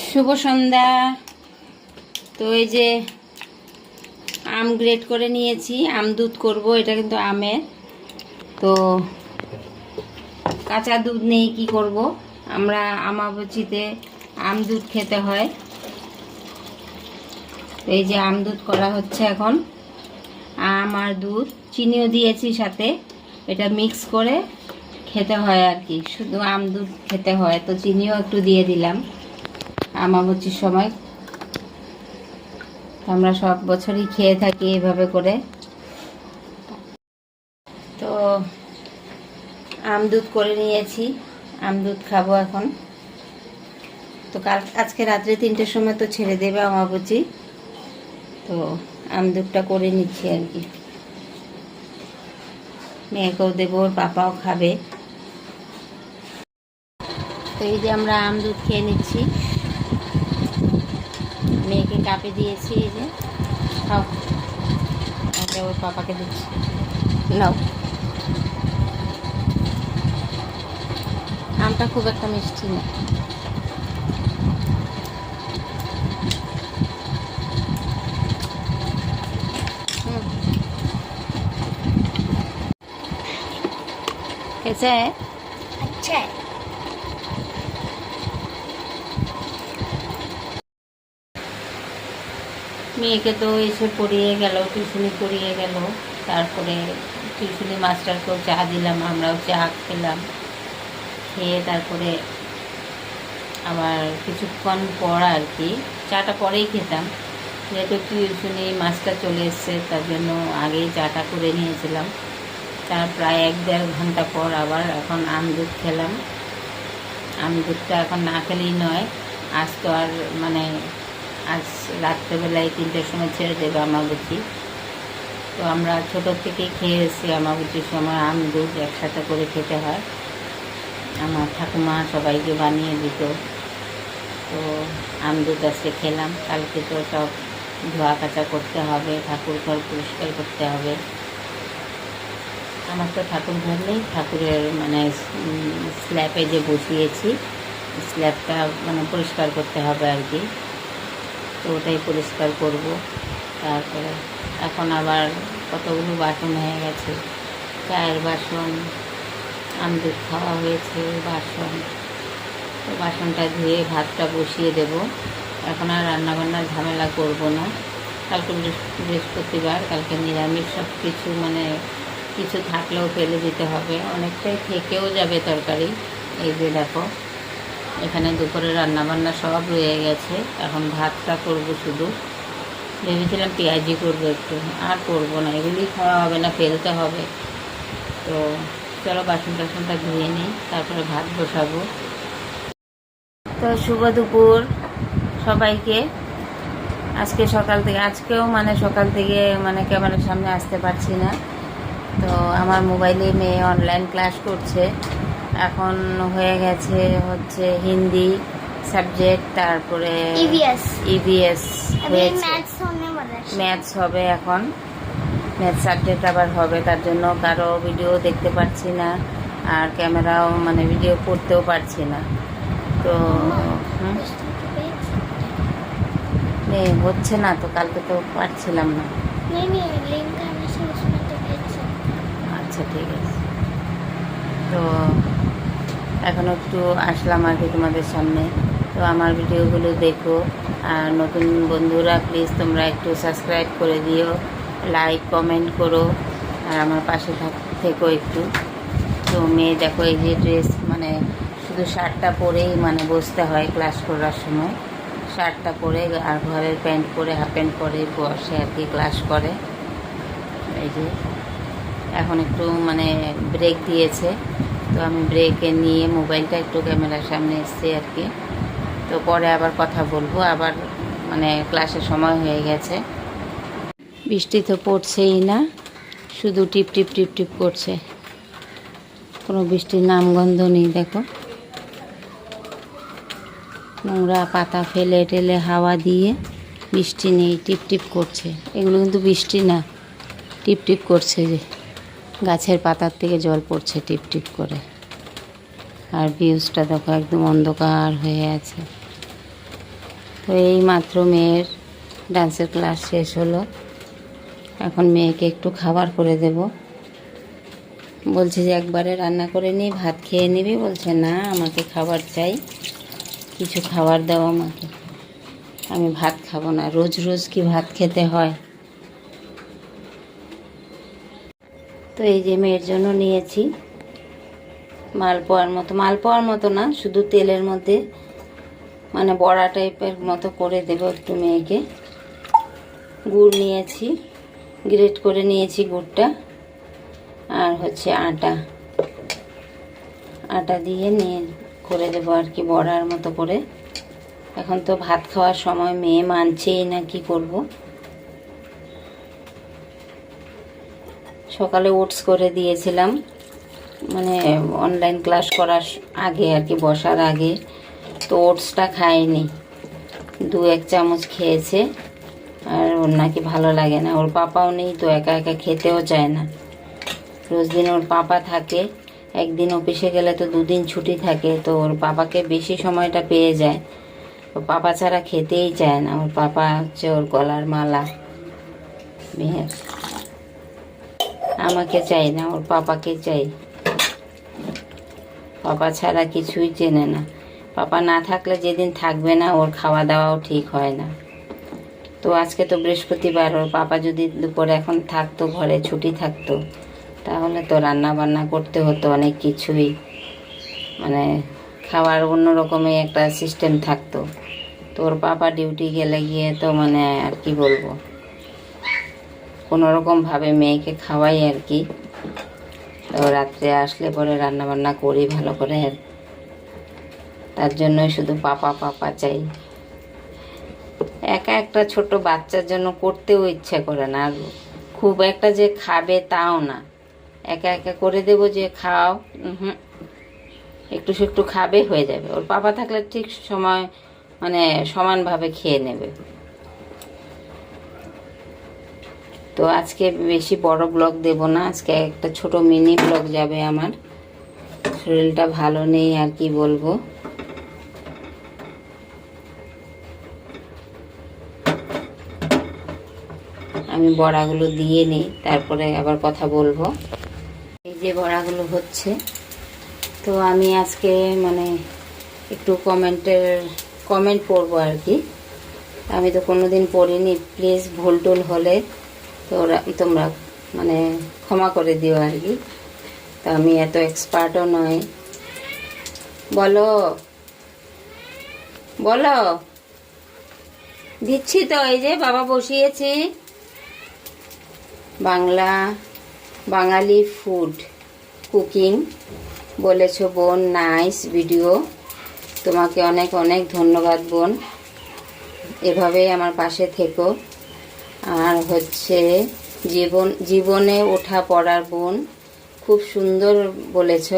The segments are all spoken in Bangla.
শুভ সন্ধ্যা। তো এই যে আম গ্রেট করে নিয়েছি, আম দুধ করব। এটা কিন্তু আমের, তো কাঁচা দুধ নেই, কি করব। আমরা আমাবস্যাতে আম দুধ খেতে হয়। তো এই যে আম দুধ করা হচ্ছে এখন। আম আর দুধ, চিনিও দিয়েছি সাথে। এটা মিক্স করে খেতে হয় আর কি, শুধু আম দুধ খেতে হয়, তো চিনিও একটু দিয়ে দিলাম আমাবস্যার সময়। আমরা সব বছরই খেয়ে থাকি এভাবে করে। তো আম দুধ করে নিয়েছি, আম দুধ খাবো এখন। তো আজকে রাত্রে 3টের সময় তো ছেড়ে দেবে আমাবস্যা, তো আম দুধটা করে নিচ্ছি আর কি। মেয়েকেও দেবো, ওর পাপাও খাবে। তো এই যে আমরা আম দুধ খেয়ে নিচ্ছি, মেয়েকে কাপে দিয়েছি। এই যে খাও, এটা ওর পাপাকে দিচ্ছি, নাও। আমটা খুব একটা মিষ্টি না। कैसा है? अच्छा है। মেয়েকে তো এসে পড়িয়ে গেল, টিউশনি পড়িয়ে গেল। তারপরে টিউশনি মাস্টারকেও চা দিলাম, আমরাও চা খেলাম। খেয়ে তারপরে আবার কিছুক্ষণ পর আর কি, চাটা পরেই খেতাম, যেহেতু টিউশনি মাস্টার চলে এসছে, তার জন্য আগেই চাটা করে নিয়েছিলাম। তার প্রায় 1-1.5 ঘন্টা পর আবার এখন আম দুধ খেলাম। আম দুধটা এখন না খেলেই নয়। আজ তো আর মানে আজ রাত্রেবেলায় 3টের সময় ছেড়ে দেবে আমাবস্যা। তো আমরা ছোটোর থেকেই খেয়ে এসেছি, আমাবস্যার সময় আম দুধ একসাথে করে খেতে হয়। আমার ঠাকুমা সবাইকে বানিয়ে দিত। তো আম দুধ আজকে খেলাম। কালকে তো সব ধোয়া কাচা করতে হবে, ঠাকুর ঘর পরিষ্কার করতে হবে। আমার তো ঠাকুর ঘর নেই, ঠাকুরের মানে স্ল্যাবে যে বসিয়েছি, স্ল্যাবটা মানে পরিষ্কার করতে হবে আর কি। তো ওটাই পরিষ্কার করব। তারপরে এখন আবার কতগুলো বাসন হয়ে গেছে, চায়ের বাসন, আম দুধ খাওয়া হয়েছে বাসন। তো বাসনটা ধুয়ে ভাতটা বসিয়ে দেব। এখন আর রান্নাবান্নার ঝামেলা করব না। কালকে বৃহস্পতিবার, কালকে নিরামিষ সব কিছু, মানে কিছু থাকলেও ফেলে দিতে হবে, অনেকটাই থেকেও যাবে তরকারি। এই যে দেখো, এখানে দুপুরে রান্নাবান্না সব রয়ে গেছে। এখন ভাতটা করব শুধু। ভেবেছিলাম পেঁয়াজি করবো একটু, আর করবো না, এগুলি খাওয়া হবে না, ফেলতে হবে। তো চলো বাসন টাসনটা ধুয়ে নিই, তারপরে ভাত বসাবো। তো শুভ দুপুর সবাইকে। আজকে সকাল থেকে, আজকেও মানে সকাল থেকে মানে ক্যামেরার সামনে আসতে পারছি না। তো আমার মোবাইলে মেয়ে অনলাইন ক্লাস করছে। এখন হয়ে গেছে হচ্ছে হিন্দি সাবজেক্ট, তারপরে ইভিএস হয়েছে, ম্যাথস হবে এখন। ম্যাথস সাবজেক্ট আবার হবে, তার জন্য কারো ভিডিও দেখতে পাচ্ছি না, আর ক্যামেরাও মানে ভিডিও করতেও পারছি না। তো হচ্ছে না, তো কালকে তো পারছিলাম না। আচ্ছা ঠিক আছে। তো এখন একটু আসলাম আর কি তোমাদের সামনে। তো আমার ভিডিওগুলো দেখো, আর নতুন বন্ধুরা প্লিজ তোমরা একটু সাবস্ক্রাইব করে দিও, লাইক কমেন্ট করো, আর আমার পাশে থেকো একটু। তো মেয়ে দেখো, এই যে ড্রেস, মানে শুধু শার্টটা পরেই মানে বসতে হয় ক্লাস করার সময়। শার্টটা পরে আর ঘরের প্যান্ট পরে, হাফ প্যান্ট পরে বসে আর কি ক্লাস করে। এই যে এখন একটু মানে ব্রেক দিয়েছে, তো আমি ব্রেকে নিয়ে মোবাইলটা একটু ক্যামেরার সামনে এসছি আর কি। তো পরে আবার কথা বলবো, আবার মানে ক্লাসের সময় হয়ে গেছে। বৃষ্টি তো পড়ছেই না, শুধু টিপ টিপ টিপ টিপ করছে, কোনো বৃষ্টির নামগন্ধ নেই। দেখো, নোংরা পাতা ফেলে টেলে হাওয়া দিয়ে বৃষ্টি নেই, টিপ টিপ করছে। এগুলো কিন্তু বৃষ্টি না, টিপ টিপ করছে, যে গাছের পাতার থেকে জল পড়ছে টিপ টিপ করে। আর ভিউজটা দেখো, একদম অন্ধকার হয়ে আছে। তো এই মাত্র মেয়ের ডান্সের ক্লাস শেষ হলো। এখন মেয়েকে একটু খাবার করে দেব। বলছে যে একবারে রান্না করে নিই, ভাত খেয়ে নিবি। বলছে না, আমাকে খাবার চাই, কিছু খাবার দাও আমাকে, আমি ভাত খাবো না। রোজ রোজ কি ভাত খেতে হয়? তো এই যে মেয়ের জন্য নিয়েছি মালপোয়ার মতো না, শুধু তেলের মধ্যে মানে বড়া টাইপের মতো করে দেবো একটু মেয়েকে। গুড় নিয়েছি, গ্রেট করে নিয়েছি গুড়টা, আর হচ্ছে আটা দিয়ে নিয়ে করে দেবো আর কি, বড়ার মতো করে। এখন তো ভাত খাওয়ার সময়, মেয়ে মানছেই না, কি করব। সকালে ওটস করে দিয়েছিলাম, মানে অনলাইন ক্লাস করার আগে আর কি, বসার আগে। তো ওটসটা খায়নি, 2-1 চামচ খেয়েছে, আর ওর নাকি ভালো লাগে না। ওর পাপাও নেই, তো একা একা খেতেও চায় না। রোজ দিন ওর পাপা থাকে, একদিন অফিসে গেলে তো 2 দিন ছুটি থাকে, তো ওর পাপাকে বেশি সময়টা পেয়ে যায়। ওর পাপা ছাড়া খেতেই চায় না। ওর পাপা হচ্ছে ওর গলার মালা মেয়ের। আমাকে চাই না, ওর পাপাকে চাই। পাপা ছাড়া কিছুই চেনে না। পাপা না থাকলে, যেদিন থাকবে না, ওর খাওয়া দাওয়াও ঠিক হয় না। তো আজকে তো বৃহস্পতিবার, ওর পাপা যদি দুপুরে এখন থাকতো, ঘরে ছুটি থাকতো, তাহলে তো রান্না বান্না করতে হতো অনেক কিছুই, মানে খাওয়ার অন্য রকমের একটা সিস্টেম থাকতো। তো ওর পাপা ডিউটি গেলে গিয়ে তো মানে আর কি বলবো, কোনোরকমভাবে মেয়েকে খাওয়াই আর কি। তো রাত্রে আসলে পরে রান্না বান্না করি ভালো করে, তার জন্যই শুধু পাপা চাই। একা একটা ছোট বাচ্চার জন্য করতেও ইচ্ছে করে না, আর খুব একটা যে খাবে তাও না। একা একা করে দেবো যে খাও, একটু একটু খাবে, হয়ে যাবে। ওর পাপা থাকলে ঠিক সময় মানে সমানভাবে খেয়ে নেবে। তো আজকে বেশি বড় ব্লগ দেব না, আজকে একটা ছোট মিনি ব্লগ যাবে। আমার শরীরটা ভালো নেই, আর কি বলবো। আমি বড়াগুলো দিয়ে নিই, তারপরে আবার কথা বলবো। এই যে বড়াগুলো হচ্ছে, তো আমি আজকে মানে একটু কমেন্ট পড়বো আর কি। আমি তো কোনোদিন পড়িনি, প্লিজ ভুল টুল হলে তো তোমরা মানে ক্ষমা করে দিও আর কি। তো আমি এত এক্সপার্টও নয়। বলো বলো, দিচ্ছি তো, এই যে বাবা বসিয়েছি। বাঙালি ফুড কুকিং বলেছো বোন, নাইস ভিডিও, তোমাকে অনেক অনেক ধন্যবাদ বোন, এভাবেই আমার পাশে থেকো। আর হচ্ছে জীবনে ওঠা পড়ার বোন, খুব সুন্দর বলেছ,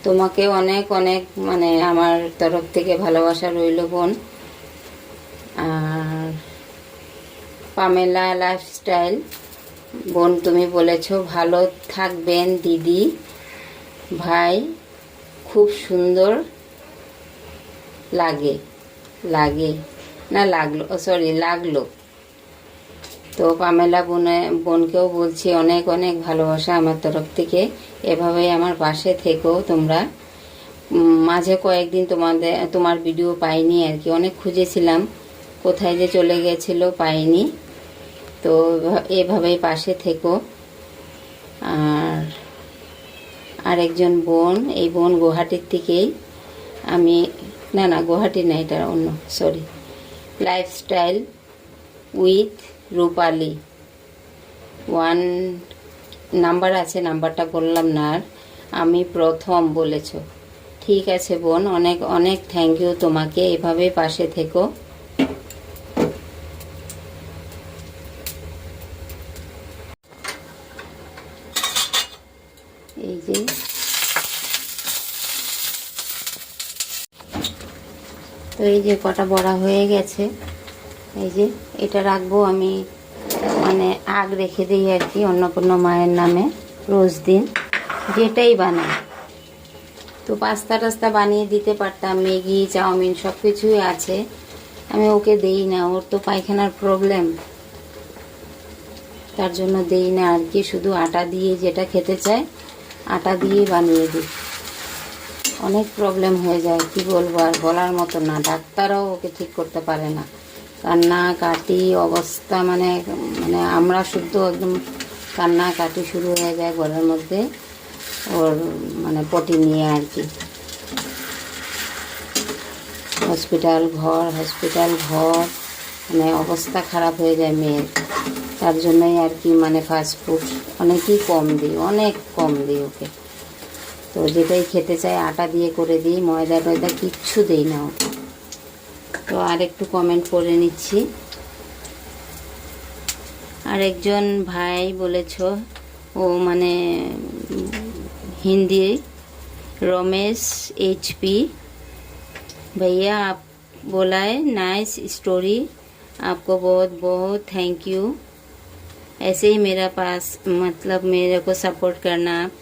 তোমাকে অনেক অনেক মানে আমার তরফ থেকে ভালোবাসা রইল বোন। আর পামেলা লাইফস্টাইল বোন, তুমি বলেছ ভালো থাকবেন দিদি ভাই, খুব সুন্দর লাগলো। তো পামেলা বোনকেও বলছি অনেক অনেক ভালোবাসা আমার তরফ থেকে, এভাবেই আমার পাশে থেকো তোমরা। মাঝে কয়েকদিন তোমার ভিডিও পাইনি আর কি, অনেক খুঁজেছিলাম, কোথায় যে চলে গেছিল পাইনি। তো এভাবেই পাশে থেকো। আর আরেকজন বোন, এই বোন গুয়াহাটির থেকেই, আমি না গুয়াহাটি না, এটা অন্য, sorry, lifestyle with Rupali 1 number আছে, নাম্বারটা বললাম না, আর আমি প্রথম বলেছ। ঠিক আছে বোন, অনেক অনেক থ্যাংক ইউ তোমাকে, এভাবেই পাশে থেকো। এই যে তো এই যে কটা বড়া হয়ে গেছে। এই যে এটা রাখবো আমি, মানে আগ রেখে দিই আর কি, অন্নপূর্ণা মায়ের নামে রোজ দিন যেটাই বানাই। তো পাস্তা টাস্তা বানিয়ে দিতে পারতাম, ম্যাগি চাউমিন সব কিছুই আছে, আমি ওকে দেই না, ওর তো পায়খানার প্রবলেম, তার জন্য দেই না আর কি। শুধু আটা দিয়ে যেটা খেতে চায় আটা দিয়ে বানিয়ে দিই। অনেক প্রবলেম হয়ে যায়, কি বলবো আর বলার মতো না। ডাক্তারও ওকে ঠিক করতে পারে না, কান্না কাটি অবস্থা, মানে মানে আমরা শুদ্ধ একদম কান্না কাটি শুরু হয়ে যায় ঘরের মধ্যে ওর মানে পটি নিয়ে আর কি। হসপিটাল ঘর মানে অবস্থা খারাপ হয়ে যায় মেয়ের। তার জন্যই আর কি মানে ফাস্টফুড অনেকই কম দিই, অনেক কম দিই ওকে। তো যেটাই খেতে চাই আটা দিয়ে করে দিই, ময়দা টয়দা কিচ্ছু দিই না ওকে। তো আর একটু কমেন্ট করে নিচ্ছি। আরেকজন ভাই বলেছ, ও মানে हिंदी रमेश HP, भैया आप बोला है नाइस स्टोरी, आपको बहुत बहुत थैंक यू। ऐसे ही मेरा पास मतलब मेरे को सपोर्ट करना आप।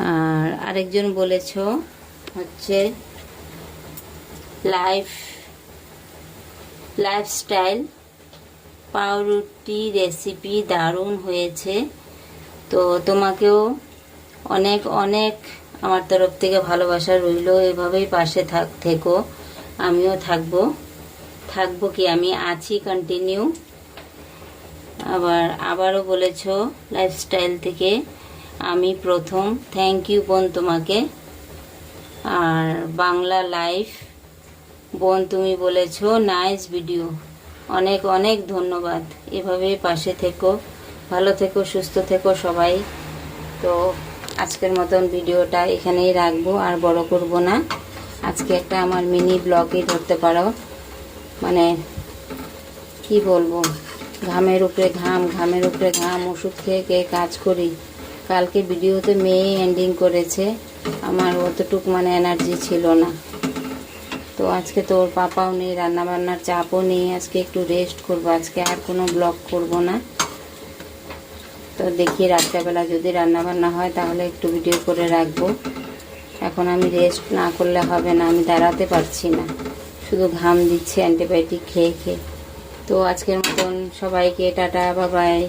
আর আরেকজন বলেছ হচ্ছে লাইফস্টাইল পাউরুটি রেসিপি দারুণ হয়েছে। তো তোমাকেও অনেক অনেক আমার তরফ থেকে ভালোবাসা রইল, এভাবেই পাশে থেকো, আমিও থাকবো কি আমি আছি কন্টিনিউ। আবারও বলেছ লাইফস্টাইল থেকে আমি প্রথম, থ্যাংক ইউ বোন তোমাকে। আর বাংলা লাইফ বোন তুমি বলেছ নাইস ভিডিও, অনেক অনেক ধন্যবাদ। এভাবেই পাশে থেকো, ভালো থেকো, সুস্থ থেকো সবাই। তো আজকের মতন ভিডিওটা এখানেই রাখবো, আর বড় করব না। আজকে একটা আমার মিনি ব্লগই ধরতে পারো, মানে কি বলবো, ঘামের উপরে ঘাম ওষুধ খেয়ে কাজ করি। কালকে ভিডিওতে মেয়ে এন্ডিং করেছে, আমার অতটুক মানে এনার্জি ছিল না। তো আজকে তো ওর পাপাও নেই, রান্নাবান্নার চাপও নেই, আজকে একটু রেস্ট করবো। আজকে আর কোনো ব্লগ করব না। তো দেখি রাত্রেবেলা যদি রান্নাবান্না হয় তাহলে একটু ভিডিও করে রাখবো। এখন আমি রেস্ট না করলে হবে না, আমি দাঁড়াতে পারছি না, শুধু ঘাম দিচ্ছে অ্যান্টিবায়োটিক খেয়ে। তো আজকের মতন সবাইকে টাটা, বাই বাই।